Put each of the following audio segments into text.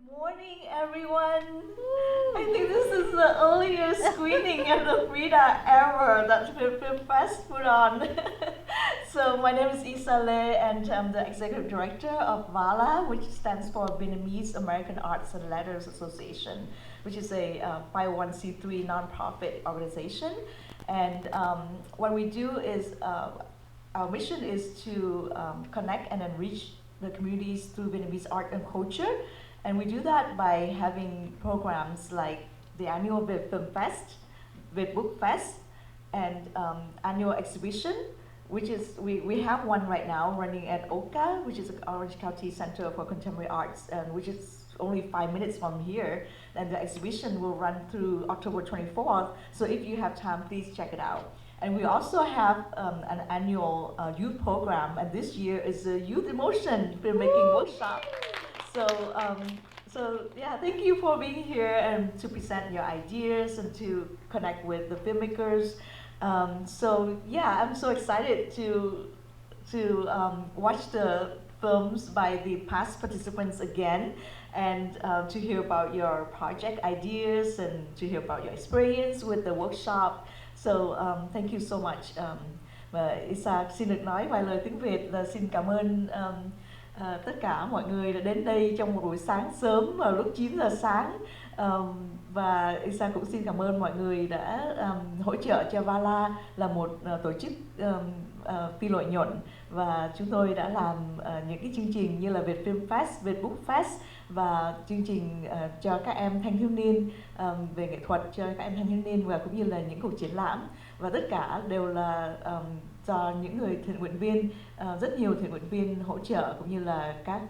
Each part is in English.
Morning, everyone. I think this is the earliest screening of the Frida ever that Viet Film Fest put on. So my name is Isa Le, and I'm the executive director of VAALA, which stands for Vietnamese American Arts and Letters Association, which is a 501c3 nonprofit organization. And what we do is our mission is to connect and enrich the communities through Vietnamese art and culture. And we do that by having programs like the annual Viet Film Fest, Viet Book Fest, and annual exhibition, which is, we have one right now running at OCA, which is Orange County Center for Contemporary Arts, and which is only 5 minutes from here. And the exhibition will run through October 24th. So if you have time, please check it out. And we also have an annual youth program, and this year is a Youth Emotion filmmaking workshop. So yeah, thank you for being here and to present your ideas and to connect with the filmmakers. So yeah, I'm so excited to watch the films by the past participants again, and to hear about your project ideas and to hear about your experience with the workshop. So thank you so much. Và Isa xin được nói vài lời tiếng Việt là xin cảm ơn tất cả mọi người đã đến đây trong một buổi sáng sớm vào lúc 9 giờ sáng. Và Isa cũng xin cảm ơn mọi người đã hỗ trợ cho VAALA là một tổ chức phi lợi nhuận, và chúng tôi đã làm những cái chương trình như là Viet Film Fest, Viet Book Fest và chương trình cho các em thanh thiếu niên về nghệ thuật cho các em thanh thiếu niên, và cũng như là những cuộc triển lãm, và tất cả đều là do những người thiện nguyện viên, rất nhiều thiện nguyện viên hỗ trợ, cũng như là các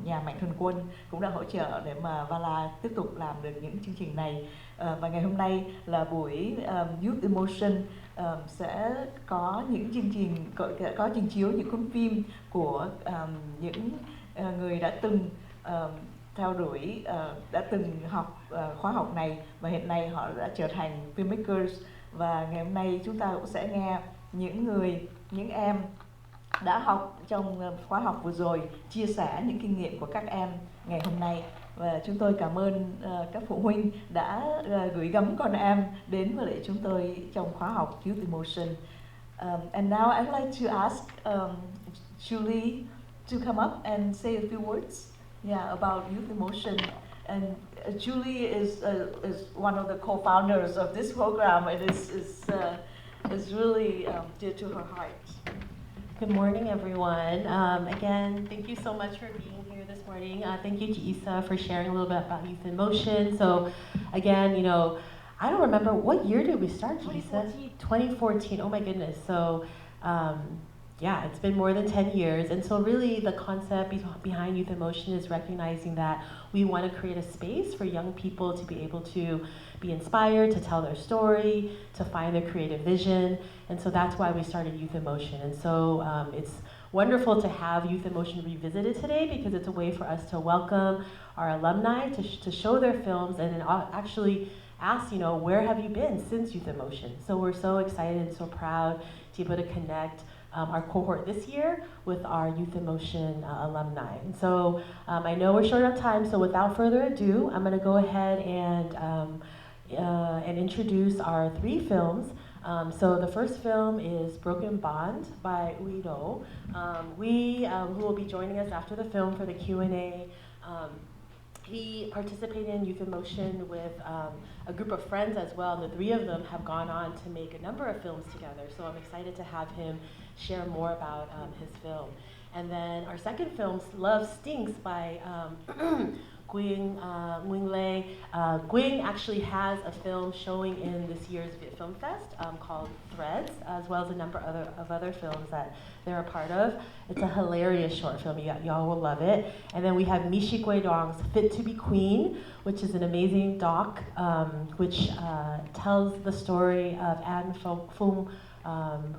nhà mạnh thường quân cũng đã hỗ trợ để mà VAALA tiếp tục làm được những chương trình này. Và ngày hôm nay là buổi Youth Emotion, sẽ có những chương trình, có trình chiếu những cuốn phim của những người đã từng theo đuổi, đã từng học khóa học này và hiện nay họ đã trở thành filmmakers. Và ngày hôm nay chúng ta cũng sẽ nghe những em đã học trong khóa học vừa rồi chia sẻ những kinh nghiệm của các em ngày hôm nay. Và chúng tôi cảm ơn các phụ huynh đã gửi gắm con em đến với lại chúng tôi trong khóa học Youth Emotion. And now I'd like to ask Julie to come up and say a few words, about Youth Emotion. And Julie is one of the co-founders of this program. It is really dear to her heart. Good morning, everyone. Again, thank you so much for being here this morning. Thank you to Isa for sharing a little bit about Youth in Motion. So again, I don't remember, what year did we start, Isa? 2014. Oh my goodness. So yeah, it's been more than 10 years. And so really the concept behind Youth in Motion is recognizing that we want to create a space for young people to be able to be inspired, to tell their story, to find their creative vision. And so that's why we started Youth in Motion. And so it's wonderful to have Youth in Motion revisited today, because it's a way for us to welcome our alumni to show their films and then actually ask, where have you been since Youth in Motion? So we're so excited and so proud to be able to connect our cohort this year with our Youth in Motion alumni. And so I know we're short on time, so without further ado, I'm going to go ahead and introduce our 3 films. So the first film is Broken Bond by Uido. Who will be joining us after the film for the Q&A. He participated in Youth in Motion with a group of friends as well, and the 3 of them have gone on to make a number of films together. So I'm excited to have him share more about his film. And then our second film, Love Stinks by Nguyen Le. Nguyen actually has a film showing in this year's Viet Film Fest called Threads, as well as a number of other films that they're a part of. It's a hilarious short film. Y'all will love it. And then we have Michi Quay Dong's Fit to be Queen, which is an amazing doc, which tells the story of Anne Phung,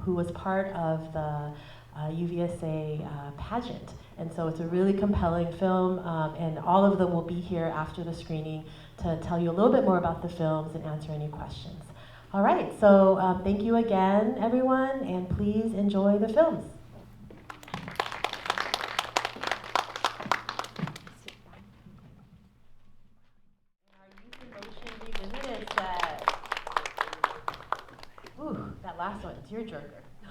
who was part of the UVSA pageant. And so it's a really compelling film, and all of them will be here after the screening to tell you a little bit more about the films and answer any questions. All right, so thank you again, everyone, and please enjoy the films. last one, tearjerker. I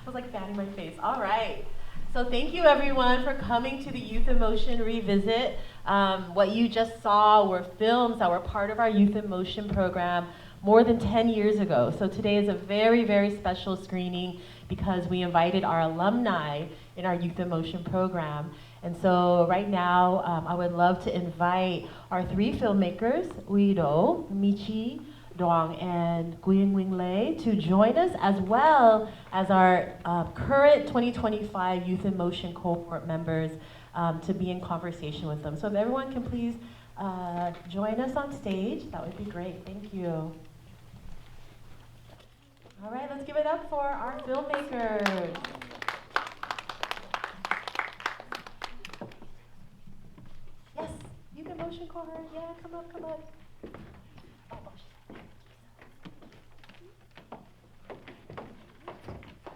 was like fanning my face. All right. So thank you everyone for coming to the Youth in Motion Revisit. What you just saw were films that were part of our Youth in Motion program more than 10 years ago. So today is a very, very special screening because we invited our alumni in our Youth in Motion program. And so right now, I would love to invite our 3 filmmakers, Uido, Michi, Doang, and Nguyen Nguyen Lei, to join us, as well as our current 2025 Youth in Motion cohort members to be in conversation with them. So if everyone can please join us on stage, that would be great. Thank you. All right, let's give it up for our filmmakers. Yes, Youth in Motion cohort. Yeah, come up, come up.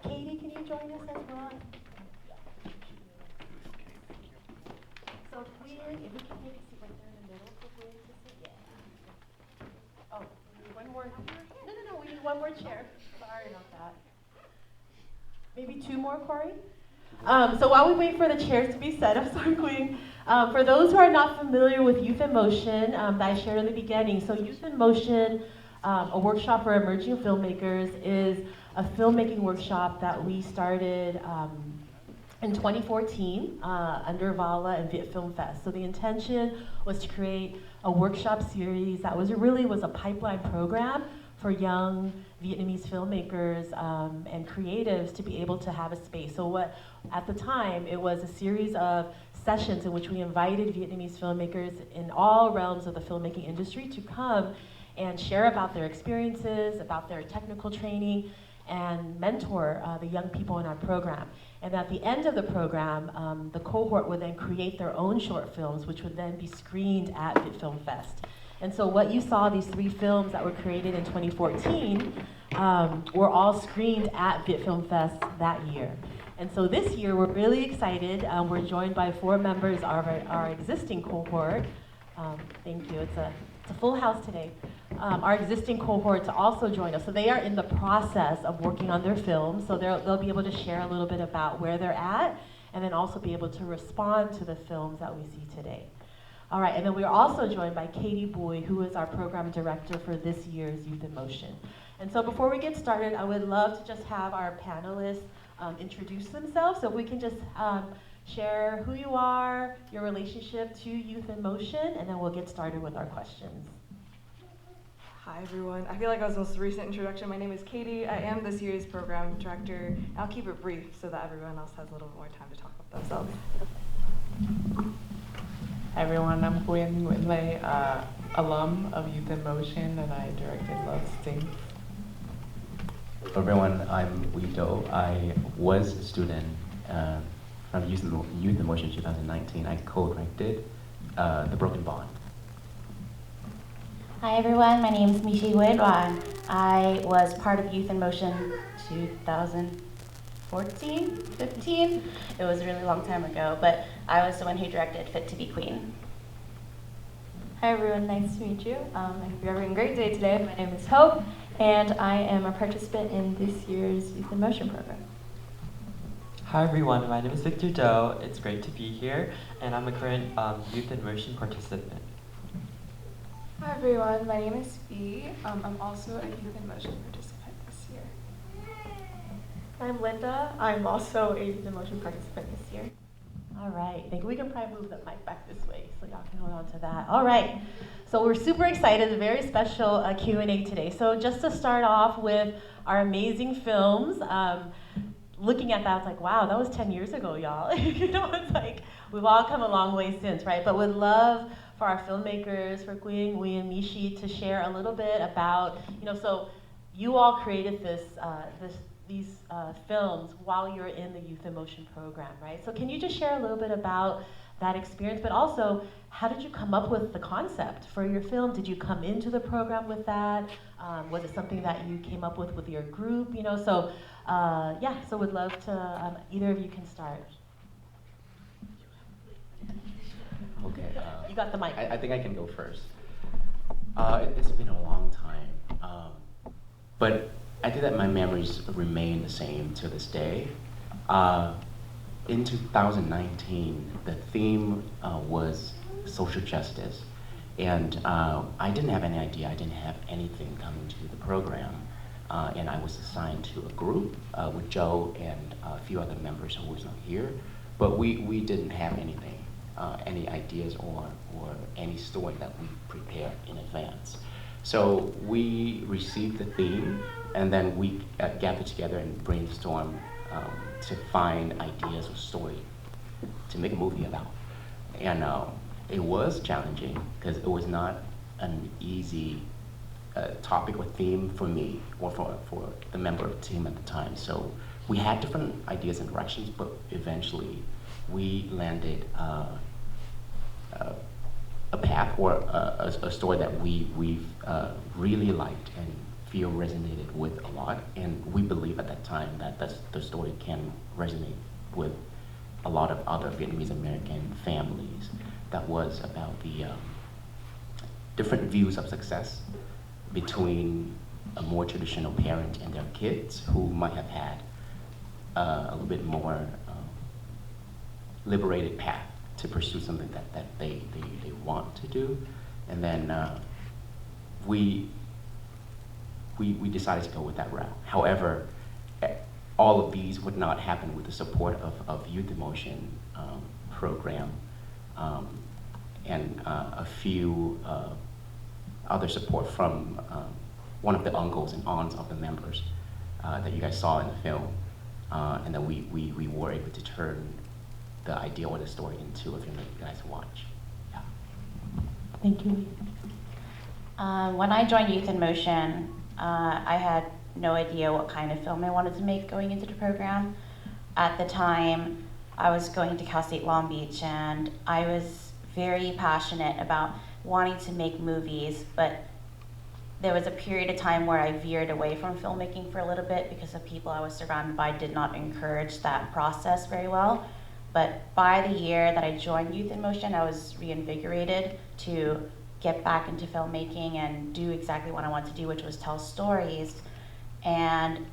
Katie, can you join us as well? So Nguyen, if we can maybe sit right there in the middle for Nguyen to sit, yeah. Oh, we need one more. No, we need one more chair. Sorry about that. Maybe 2 more, Corey? So while we wait for the chairs to be set, I'm sorry, Queen. For those who are not familiar with Youth in Motion, that I shared in the beginning, so Youth in Motion, a workshop for emerging filmmakers, is a filmmaking workshop that we started in 2014 under VAALA and Viet Film Fest. So the intention was to create a workshop series that was a pipeline program for young Vietnamese filmmakers and creatives to be able to have a space. So at the time, it was a series of sessions in which we invited Vietnamese filmmakers in all realms of the filmmaking industry to come and share about their experiences, about their technical training, and mentor the young people in our program. And at the end of the program, the cohort would then create their own short films, which would then be screened at Viet Film Fest. And so what you saw, these 3 films that were created in 2014, were all screened at Viet Film Fest that year. And so this year, we're really excited. We're joined by 4 members of our existing cohort. Thank you, it's a full house today. Our existing cohort to also join us. So they are in the process of working on their films, so they'll be able to share a little bit about where they're at, and then also be able to respond to the films that we see today. All right, and then we are also joined by Katie Boy, who is our program director for this year's Youth in Motion. And so before we get started, I would love to just have our panelists introduce themselves. So if we can just share who you are, your relationship to Youth in Motion, and then we'll get started with our questions. Hi everyone. I feel like I was the most recent introduction. My name is Katie. I am the series program director. I'll keep it brief so that everyone else has a little more time to talk about themselves. Hi everyone, I'm Nguyen Nguyen Lei, alum of Youth in Motion, and I directed Love Stinks. Hello everyone, I'm Uido. I was a student from Youth in Motion 2019. I co-directed The Broken Bond. Hi everyone, my name is Michi Doang. I was part of Youth in Motion 2014, 15. It was a really long time ago, but I was the one who directed Fit to be Queen. Hi everyone, nice to meet you. I hope you're having a great day today. My name is Hope, and I am a participant in this year's Youth in Motion program. Hi everyone, my name is Victor Doe. It's great to be here, and I'm a current Youth in Motion participant. Hi everyone, my name is Bee. I'm also a Youth in Motion participant this year. I'm Linda. I'm also a Youth in Motion participant this year. All right, I think we can probably move the mic back this way so y'all can hold on to that. All right, so we're super excited, a very special Q&A today. So just to start off with our amazing films, looking at that, I was like, wow, that was 10 years ago, y'all. You know, it's like, we've all come a long way since, right? But would love for our filmmakers, for Nguyen, Nguyen, and Michi, to share a little bit about, you know, so you all created these films while you're in the Youth in Motion program, right? So can you just share a little bit about that experience, but also, how did you come up with the concept for your film? Did you come into the program with that? Was it something that you came up with your group, you know? So, yeah, so would love to, either of you can start. Okay. You got the mic. I think I can go first. It's been a long time, but I think that my memories remain the same to this day. In 2019, the theme was social justice. And I didn't have any idea, I didn't have anything coming to the program. And I was assigned to a group with Joe and a few other members who was not here. But we didn't have anything, any ideas or any story that we prepared in advance. So we received the theme, and then we gathered together and brainstormed to find ideas or story to make a movie about. And it was challenging because it was not an easy topic or theme for me or for the member of the team at the time. So we had different ideas and directions, but eventually we landed a path or a story that we've really liked and feel resonated with a lot. And we believe at that time that the story can resonate with a lot of other Vietnamese American families. That was about the different views of success between a more traditional parent and their kids who might have had a little bit more liberated path to pursue something that they want to do. And then we decided to go with that route. However, all of these would not happen with the support of Youth in Motion program and a few other support from one of the uncles and aunts of the members that you guys saw in the film. And then we were able to turn the idea or the story into a film that you guys watch. Yeah. Thank you. When I joined Youth in Motion, I had no idea what kind of film I wanted to make going into the program. At the time, I was going to Cal State Long Beach, and I was very passionate about wanting to make movies, but there was a period of time where I veered away from filmmaking for a little bit because the people I was surrounded by did not encourage that process very well. But by the year that I joined Youth in Motion, I was reinvigorated to get back into filmmaking and do exactly what I wanted to do, which was tell stories. And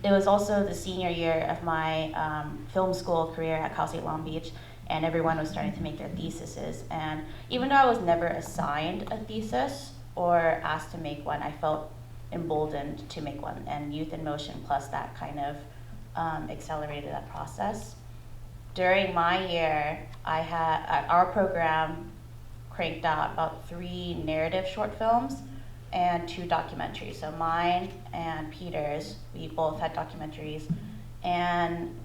it was also the senior year of my film school career at Cal State Long Beach, and everyone was starting to make their theses. And even though I was never assigned a thesis or asked to make one, I felt emboldened to make one. And Youth in Motion plus that kind of accelerated that process. During my year, I had our program cranked out about 3 narrative short films and 2 documentaries. So mine and Peter's, we both had documentaries. And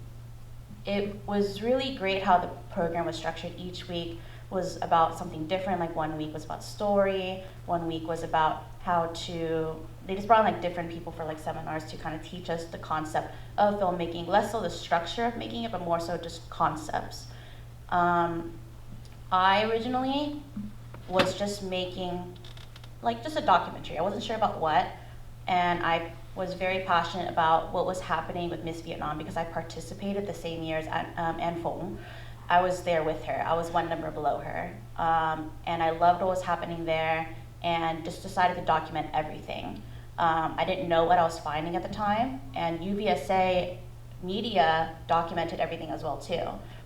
it was really great how the program was structured. Each week was about something different. Like one week was about story, one week was about how to, they just brought in like different people for like seminars to kind of teach us the concept of filmmaking, less so the structure of making it, but more so just concepts. I originally was just making like just a documentary. I wasn't sure about what, and I was very passionate about what was happening with Miss Vietnam because I participated the same year as An Phong. I was there with her. I was one number below her. And I loved what was happening there and just decided to document everything. I didn't know what I was finding at the time, and UVSA media documented everything as well too.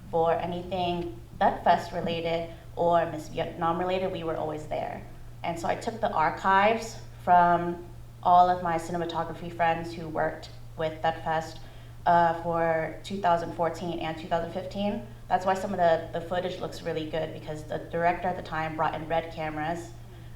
For anything Viet Fest related or Miss Vietnam related, we were always there. And so I took the archives from all of my cinematography friends who worked with Viet Fest for 2014 and 2015. That's why some of the footage looks really good because the director at the time brought in red cameras.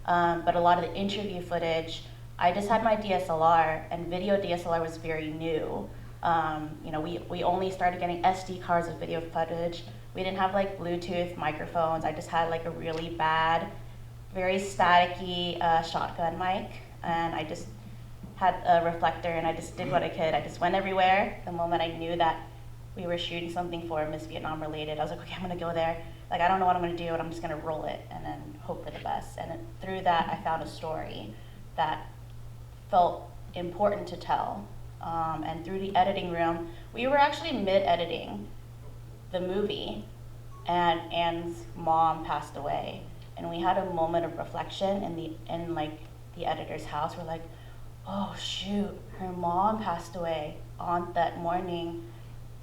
But a lot of the interview footage, I just had my DSLR, and video DSLR was very new. You know, we only started getting SD cards of video footage. We didn't have like Bluetooth microphones. I just had like a really bad, very staticky shotgun mic, and I just had a reflector, and I just did what I could. I just went everywhere. The moment I knew that we were shooting something for Miss Vietnam related, I was like, okay, I'm gonna go there. Like, I don't know what I'm gonna do, and I'm just gonna roll it and then hope for the best. And through that, I found a story that felt important to tell. And through the editing room, we were actually mid-editing the movie, and Anne's mom passed away. And we had a moment of reflection in the editor's house. We're like, oh shoot, her mom passed away on that morning.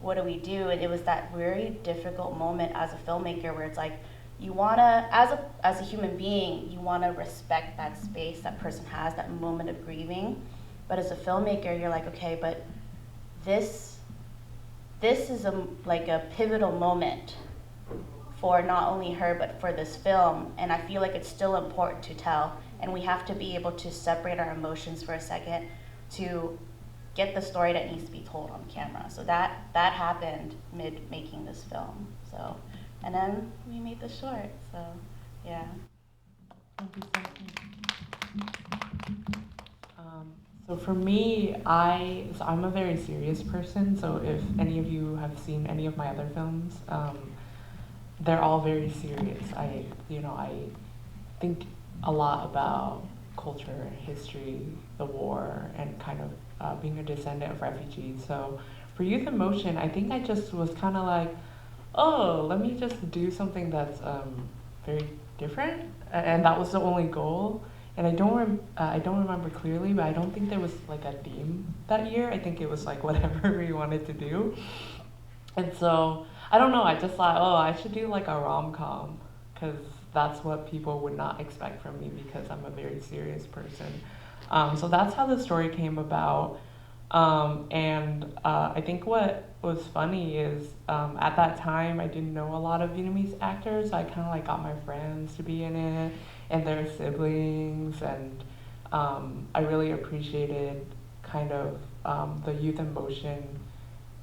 What do we do? And it was that very difficult moment as a filmmaker where it's like, you wanna, as a human being, you wanna respect that space that person has, that moment of grieving. But as a filmmaker, you're like, okay, but this is like a pivotal moment for not only her, but for this film. And I feel like it's still important to tell. And we have to be able to separate our emotions for a second to get the story that needs to be told on camera. So that happened mid making this film. So, and then we made the short. So, yeah. Thank you so much. So for me, I'm a very serious person. So if any of you have seen any of my other films, they're all very serious. I think a lot about culture, history, the war, and kind of being a descendant of refugees. So for Youth in Motion, I think I just was kind of like, oh, let me just do something that's very different, and that was the only goal. And I don't remember clearly, but I don't think there was like a theme that year. I think it was like whatever we wanted to do. And so I don't know. I just thought, oh, I should do like a rom-com, because that's what people would not expect from me because I'm a very serious person. So that's how the story came about. I think what was funny is at that time I didn't know a lot of Vietnamese actors. So I kind of like got my friends to be in it and their siblings, and I really appreciated kind of the Youth in Motion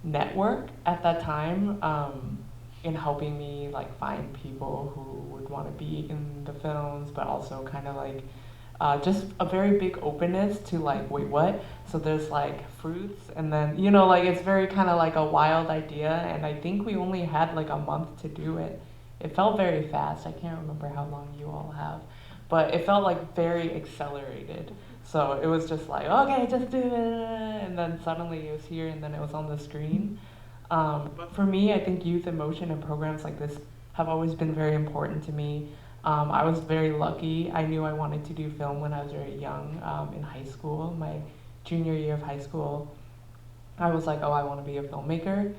network at that time in helping me like find people who would want to be in the films, but also kind of like just a very big openness to like, wait, what? So there's like fruits, and then, you know, like it's very kind of like a wild idea, and I think we only had like a month to do it. It felt very fast. I can't remember how long you all have, but it felt like very accelerated. So it was just like, okay, just do it, and then suddenly it was here, and then it was on the screen. But for me, I think Youth in Motion and programs like this have always been very important to me. I was very lucky. I knew I wanted to do film when I was very young, in high school. My junior year of high school, I was like, oh, I want to be a filmmaker.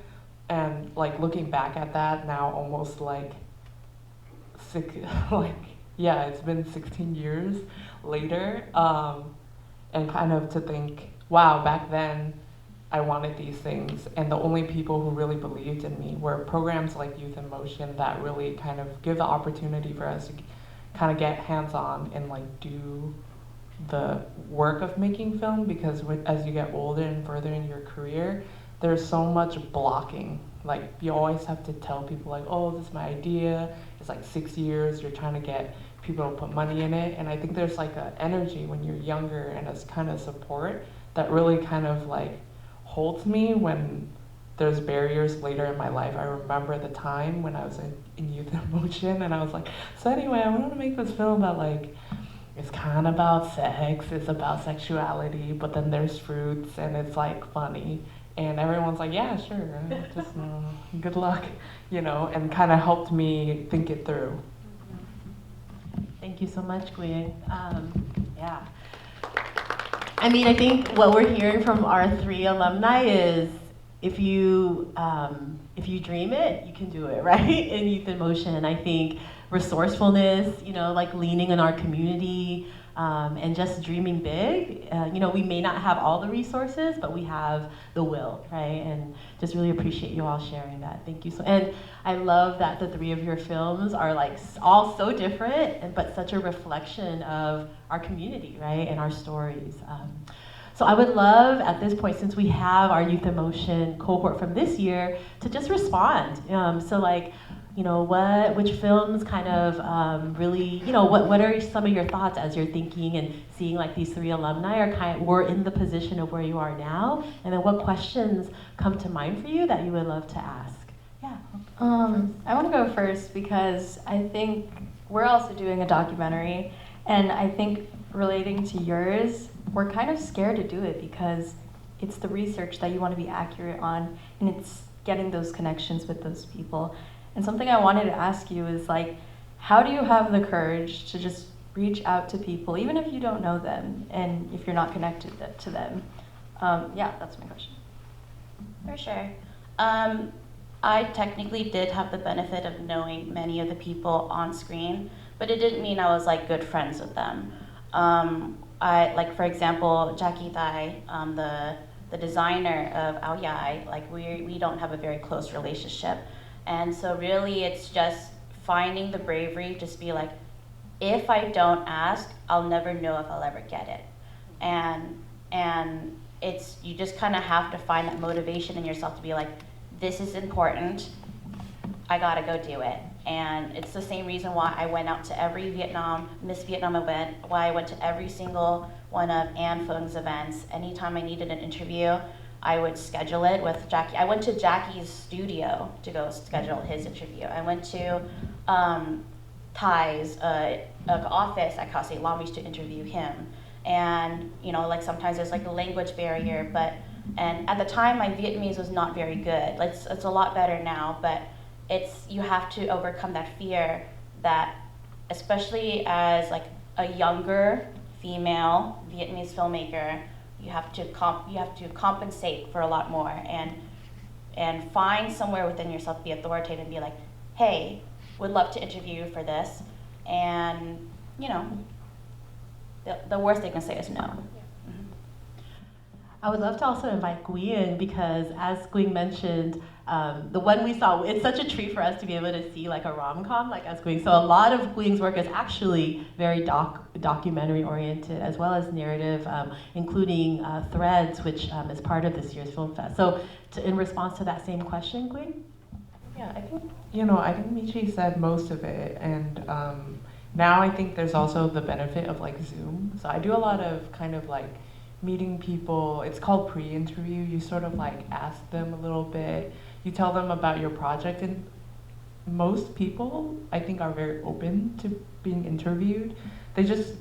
And like looking back at that now, almost like it's been 16 years later, and kind of to think, wow, back then I wanted these things, and the only people who really believed in me were programs like Youth in Motion that really kind of give the opportunity for us to kind of get hands-on and like do the work of making film, because as you get older and further in your career, there's so much blocking. Like you always have to tell people like, oh, this is my idea. It's like 6 years, you're trying to get people to put money in it. And I think there's like an energy when you're younger and it's kind of support that really kind of like holds me when there's barriers later in my life. I remember the time when I was in Youth in Motion, and I was like, so anyway, I want to make this film that like, it's kind of about sex, it's about sexuality, but then there's fruits and it's like funny. And everyone's like, yeah, sure, just good luck, you know, and kind of helped me think it through. Thank you so much, Gwen. Yeah. I mean, I think what we're hearing from our 3 alumni is if you dream it, you can do it, right? In Youth in Motion. And I think resourcefulness, you know, like leaning on our community, and just dreaming big. You know, we may not have all the resources, but we have the will, right? And just really appreciate you all sharing that. Thank you so. And I love that the 3 of your films are like all so different, but such a reflection of our community, right? And our stories. So I would love at this point, since we have our Youth in Motion cohort from this year, to just respond. So like, you know, which films kind of really, you know, what are some of your thoughts as you're thinking and seeing like these 3 alumni were in the position of where you are now, and then what questions come to mind for you that you would love to ask? Yeah. I want to go first because I think we're also doing a documentary, and I think relating to yours, we're kind of scared to do it because it's the research that you want to be accurate on, and it's getting those connections with those people. And something I wanted to ask you is like, how do you have the courage to just reach out to people, even if you don't know them and if you're not connected to them. Yeah, that's my question. For sure. I technically did have the benefit of knowing many of the people on screen, but it didn't mean I was like good friends with them. Like for example, Jackie Thai, the designer of Ao Yai, like we don't have a very close relationship. And so really it's just finding the bravery, just be like, if I don't ask, I'll never know if I'll ever get it. And it's, you just kind of have to find that motivation in yourself to be like, this is important, I gotta go do it. And it's the same reason why I went out to every Miss Vietnam event, why I went to every single one of Anne Phung's events. Anytime I needed an interview, I would schedule it with Jackie. I went to Jackie's studio to go schedule his interview. I went to Thai's office at Cal State Long Beach to interview him. And you know, like sometimes there's like a language barrier, and at the time my Vietnamese was not very good. It's a lot better now, but you have to overcome that fear that, especially as like a younger female Vietnamese filmmaker, you have to compensate for a lot more and find somewhere within yourself to be authoritative and be like, hey, would love to interview you for this, and you know, the worst they can say is no. I would love to also invite Nguyen, because as Nguyen mentioned, the one we saw, it's such a treat for us to be able to see like a rom-com like as Nguyen. So a lot of Nguyen's work is actually very documentary oriented, as well as narrative, including Threads, which is part of this year's Film Fest. So in response to that same question, Nguyen? Yeah, I think Michi said most of it, and now I think there's also the benefit of like Zoom. So I do a lot of kind of like meeting people. It's called pre-interview. You sort of like ask them a little bit. You tell them about your project, and most people I think are very open to being interviewed. They just,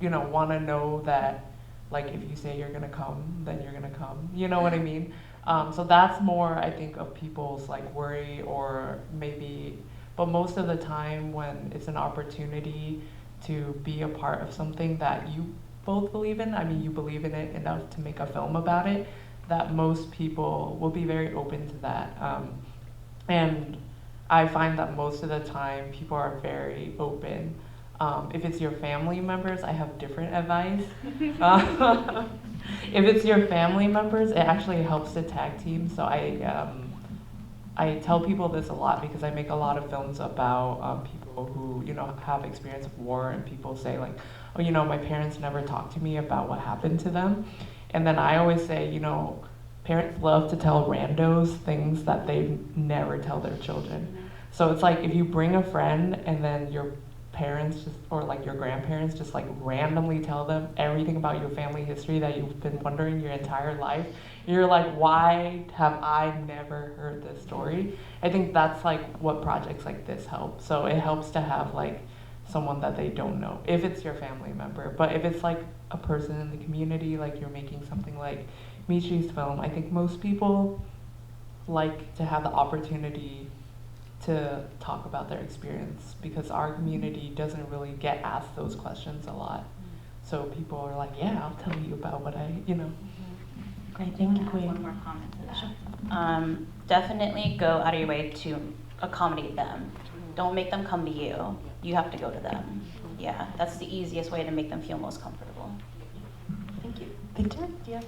you know, want to know that like if you say you're gonna come, then you're gonna come. You know what I mean? So that's more I think of people's like worry, or maybe, but most of the time when it's an opportunity to be a part of something that you both believe in, I mean you believe in it enough to make a film about it, that most people will be very open to that. And I find that most of the time people are very open. If it's your family members, I have different advice. If it's your family members, it actually helps to tag team. So I tell people this a lot because I make a lot of films about people who, you know, have experience of war, and people say like, oh, you know, my parents never talked to me about what happened to them. And then I always say, you know, parents love to tell randos things that they never tell their children. So it's like if you bring a friend and then your parents just, or like your grandparents just like randomly tell them everything about your family history that you've been wondering your entire life, you're like, why have I never heard this story? I think that's like what projects like this help. So it helps to have like someone that they don't know, if it's your family member. But if it's like a person in the community, like you're making something like Michi's film, I think most people like to have the opportunity to talk about their experience, because our community doesn't really get asked those questions a lot. So people are like, yeah, I'll tell you about what I, you know. Great, thank you, Queen. One more comment to that. Definitely go out of your way to accommodate them. Don't make them come to you. You have to go to them. Yeah, that's the easiest way to make them feel most comfortable. Thank you. Victor, do you have?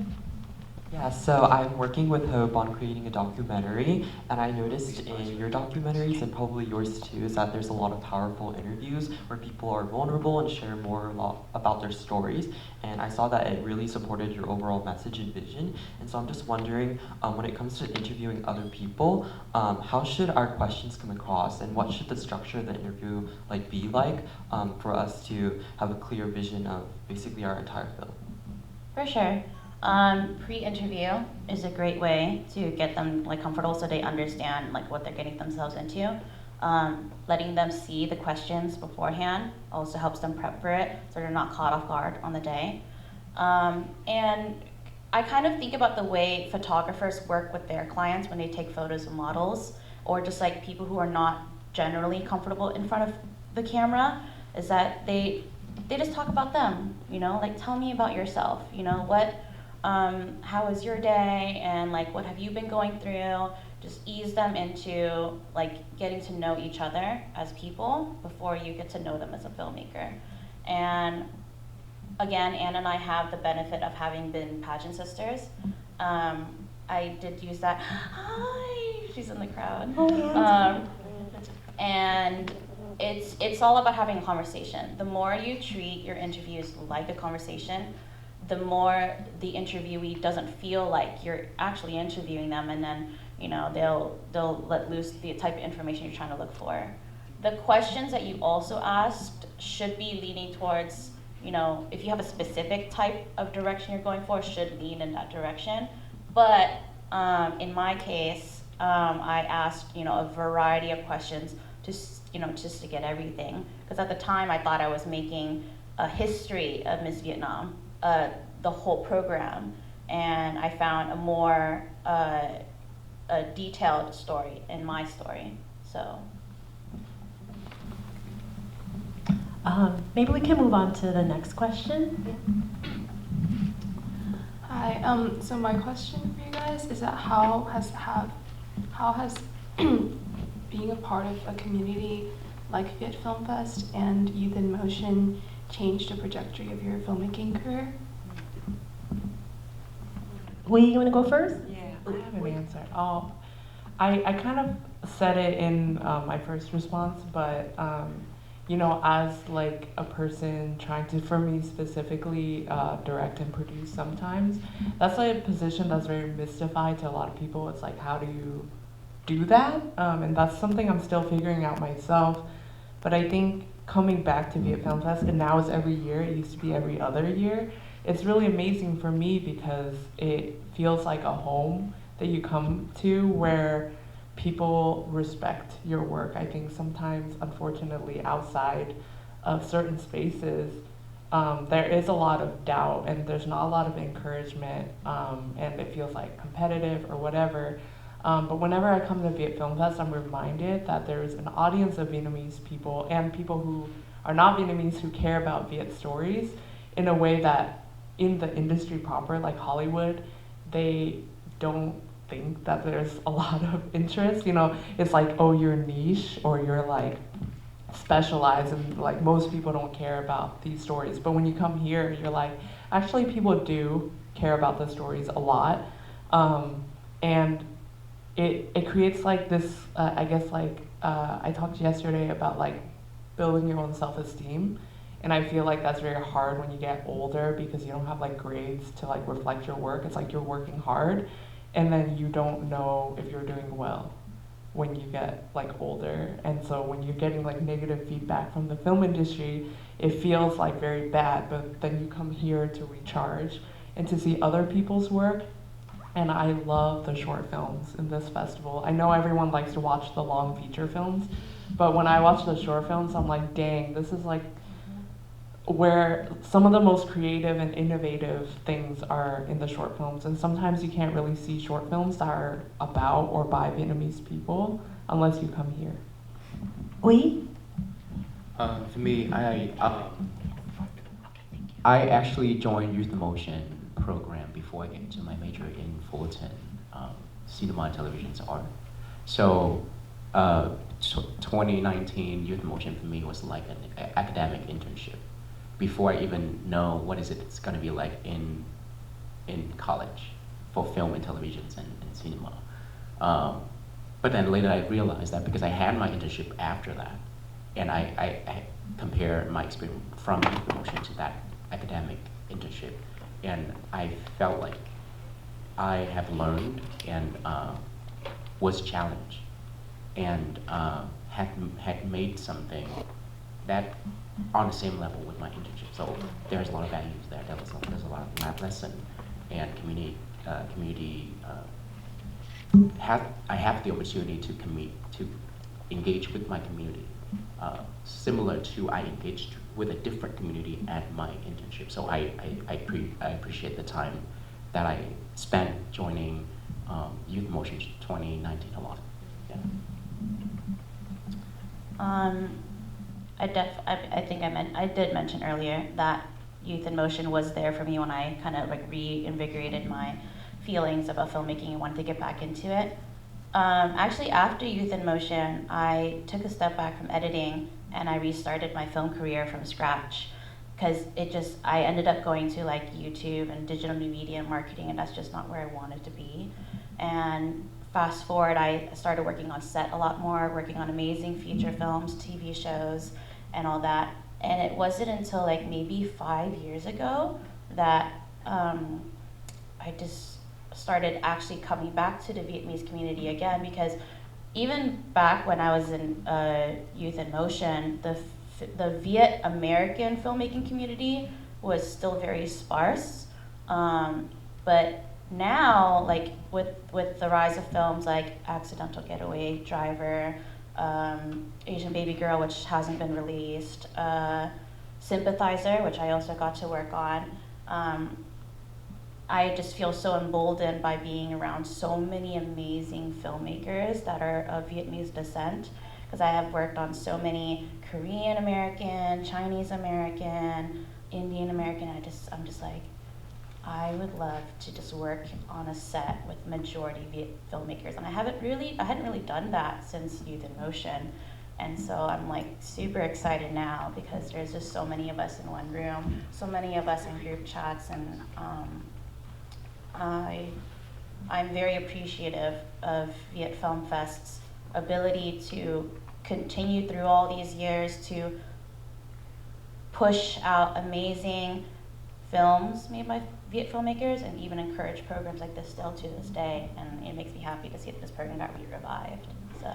Yeah, so I'm working with Hope on creating a documentary, and I noticed in your documentaries, and probably yours too, is that there's a lot of powerful interviews where people are vulnerable and share more about their stories, and I saw that it really supported your overall message and vision. And so I'm just wondering, when it comes to interviewing other people, how should our questions come across, and what should the structure of the interview be like for us to have a clear vision of basically our entire film? For sure. Pre-interview is a great way to get them comfortable so they understand what they're getting themselves into. Letting them see the questions beforehand also helps them prep for it so they're not caught off guard on the day. And I kind of think about the way photographers work with their clients when they take photos of models, or just people who are not generally comfortable in front of the camera, is that they they just talk about them, you know, like tell me about yourself, you know, how was your day, and like what have you been going through? Just ease them into like getting to know each other as people before you get to know them as a filmmaker. And again, Anne and I have the benefit of having been pageant sisters. I did use that. Hi, she's in the crowd. And it's all about having a conversation. The more you treat your interviews like a conversation, the more the interviewee doesn't feel like you're actually interviewing them, and then you know they'll let loose the type of information you're trying to look for. The questions that you also asked should be leaning towards, you know, if you have a specific type of direction you're going for, should lean in that direction. But in my case, I asked, you know, a variety of questions just to get everything. Because at the time, I thought I was making a history of Miss Vietnam, the whole program, and I found a more a detailed story in my story. So. Maybe we can move on to the next question. Hi. So my question for you guys is that how has being a part of a community like Viet Film Fest and Youth in Motion changed the trajectory of your filmmaking career? Wei, you want to go first? Yeah, I have an answer. I kind of said it in my first response, but you know, as like a person trying to, for me specifically, direct and produce sometimes, that's like a position that's very mystified to a lot of people. It's like, how do you do that? And that's something I'm still figuring out myself. But I think coming back to Viet Film Fest, and now it's every year, it used to be every other year, it's really amazing for me because it feels like a home that you come to where people respect your work. I think sometimes, unfortunately, outside of certain spaces, there is a lot of doubt and there's not a lot of encouragement, and it feels like competitive or whatever. But whenever I come to Viet Film Fest, I'm reminded that there's an audience of Vietnamese people and people who are not Vietnamese who care about Viet stories in a way that in the industry proper, like Hollywood, they don't think that there's a lot of interest. You know, it's like, oh, you're niche or you're like specialized, and like most people don't care about these stories. But when you come here, you're like, actually people do care about the stories a lot. And it creates like this, I guess like, I talked yesterday about like building your own self-esteem. And I feel like that's very hard when you get older because you don't have like grades to like reflect your work. It's like you're working hard and then you don't know if you're doing well when you get like older. And so when you're getting like negative feedback from the film industry, it feels like very bad, but then you come here to recharge and to see other people's work. And I love the short films in this festival. I know everyone likes to watch the long feature films, but when I watch the short films, I'm like, dang, this is like where some of the most creative and innovative things are in the short films. And sometimes you can't really see short films that are about or by Vietnamese people unless you come here. Oui? For me, I actually joined Youth in Motion program before I get into my major in Fullerton, cinema and television's art. So 2019 Youth in Motion for me was like an academic internship before I even know what is it's going to be like in college for film and televisions and cinema. But then later I realized that because I had my internship after that, and I compared my experience from Youth in Motion to that academic internship, and I felt like I have learned and was challenged and had made something that on the same level with my internship. So there's a lot of values there. There's a lot of lab lesson and community. I have the opportunity to engage with my community, similar to I engaged with a different community at my internship. So I appreciate the time that I spent joining Youth Motion 2019 a lot. Yeah. I think I did mention earlier that Youth in Motion was there for me when I kind of like reinvigorated my feelings about filmmaking and wanted to get back into it. Actually, after Youth in Motion, I took a step back from editing and I restarted my film career from scratch, because I ended up going to like YouTube and digital new media and marketing, and that's just not where I wanted to be. And fast forward, I started working on set a lot more, working on amazing feature films, TV shows, and all that. And it wasn't until like maybe 5 years ago that I just started actually coming back to the Vietnamese community again, because even back when I was in Youth in Motion, the Viet American filmmaking community was still very sparse. But now, like with the rise of films like Accidental Getaway Driver, Asian Baby Girl, which hasn't been released, Sympathizer, which I also got to work on, I just feel so emboldened by being around so many amazing filmmakers that are of Vietnamese descent, because I have worked on so many Korean American, Chinese American, Indian American. I'm just like, I would love to just work on a set with majority Viet filmmakers, and I hadn't really done that since Youth in Motion, and so I'm like super excited now because there's just so many of us in one room, so many of us in group chats, and I'm very appreciative of Viet Film Fest's ability to continue through all these years to push out amazing films made by Viet filmmakers and even encourage programs like this still to this day. And it makes me happy to see that this program got revived. So.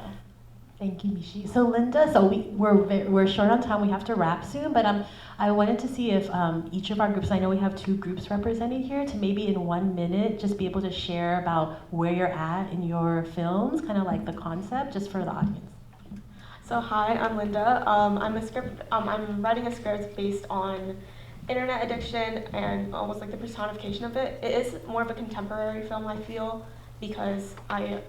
Thank you, Mishi. So Linda, we're short on time. We have to wrap soon, but I wanted to see if each of our groups, I know we have 2 groups represented here, to maybe in 1 minute just be able to share about where you're at in your films, kind of like the concept, just for the audience. So hi, I'm Linda. I'm writing a script based on internet addiction and almost like the personification of it. It is more of a contemporary film, I feel, because I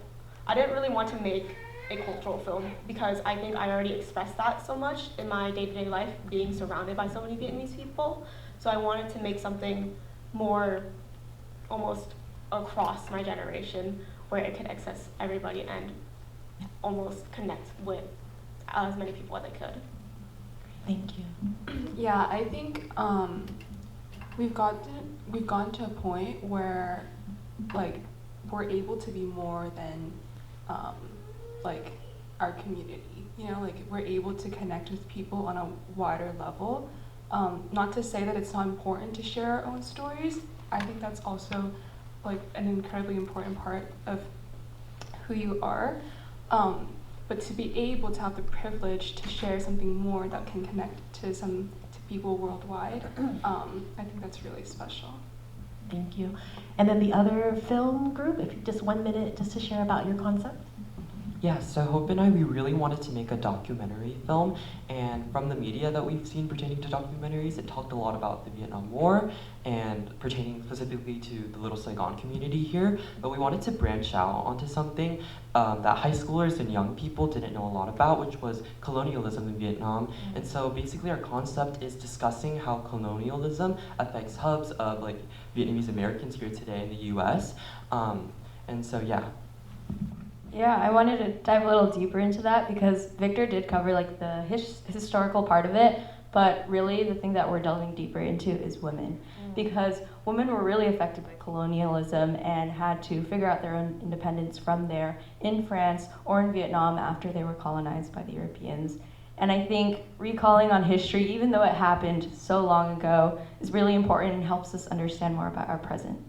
didn't really want to make a cultural film because I think I already expressed that so much in my day-to-day life, being surrounded by so many Vietnamese people. So I wanted to make something more almost across my generation where it could access everybody and almost connect with as many people as I could. Thank you. Yeah, I think we've gotten to a point where like we're able to be more than like our community, you know, like we're able to connect with people on a wider level. Not to say that it's not important to share our own stories. I think that's also like an incredibly important part of who you are. But to be able to have the privilege to share something more that can connect to people worldwide, I think that's really special. Thank you. And then the other film group, if you just 1 minute just to share about your concept. Yeah, so Hope and I, we really wanted to make a documentary film, and from the media that we've seen pertaining to documentaries, it talked a lot about the Vietnam War and pertaining specifically to the Little Saigon community here, but we wanted to branch out onto something that high schoolers and young people didn't know a lot about, which was colonialism in Vietnam. And so basically our concept is discussing how colonialism affects hubs of like Vietnamese Americans here today in the US. And so yeah. Yeah, I wanted to dive a little deeper into that because Victor did cover like the historical part of it, but really the thing that we're delving deeper into is women. Because women were really affected by colonialism and had to figure out their own independence from there in France or in Vietnam after they were colonized by the Europeans. And I think recalling on history, even though it happened so long ago, is really important and helps us understand more about our present.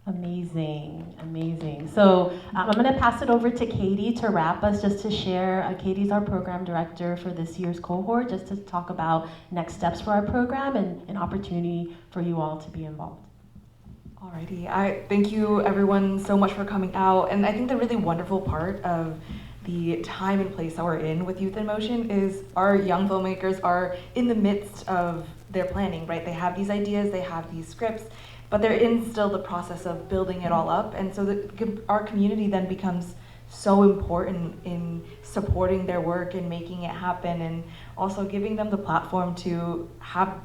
Amazing, amazing. So I'm going to pass it over to Katie to wrap us, just to share. Katie's our program director for this year's cohort, just to talk about next steps for our program and an opportunity for you all to be involved. Alrighty, I thank you everyone so much for coming out. And I think the really wonderful part of the time and place that we're in with Youth in Motion is our young filmmakers are in the midst of their planning, right? They have these ideas, they have these scripts, but they're in still the process of building it all up. And so our community then becomes so important in supporting their work and making it happen, and also giving them the platform to have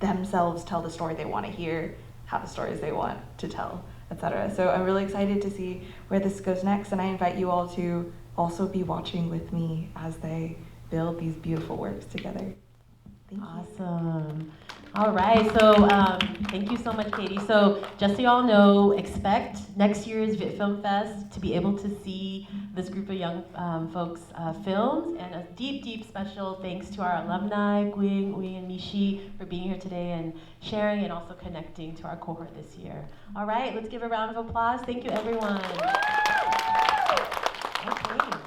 themselves tell the story they want to hear, have the stories they want to tell, etc. So I'm really excited to see where this goes next, and I invite you all to also be watching with me as they build these beautiful works together. Thank you. Awesome. All right, so thank you so much, Katie. So just so y'all know, expect next year's Viet Film Fest to be able to see this group of young folks' films, and a deep, deep special thanks to our alumni, Quing, Uy, and Mishi, for being here today and sharing and also connecting to our cohort this year. All right, let's give a round of applause. Thank you, everyone. Okay.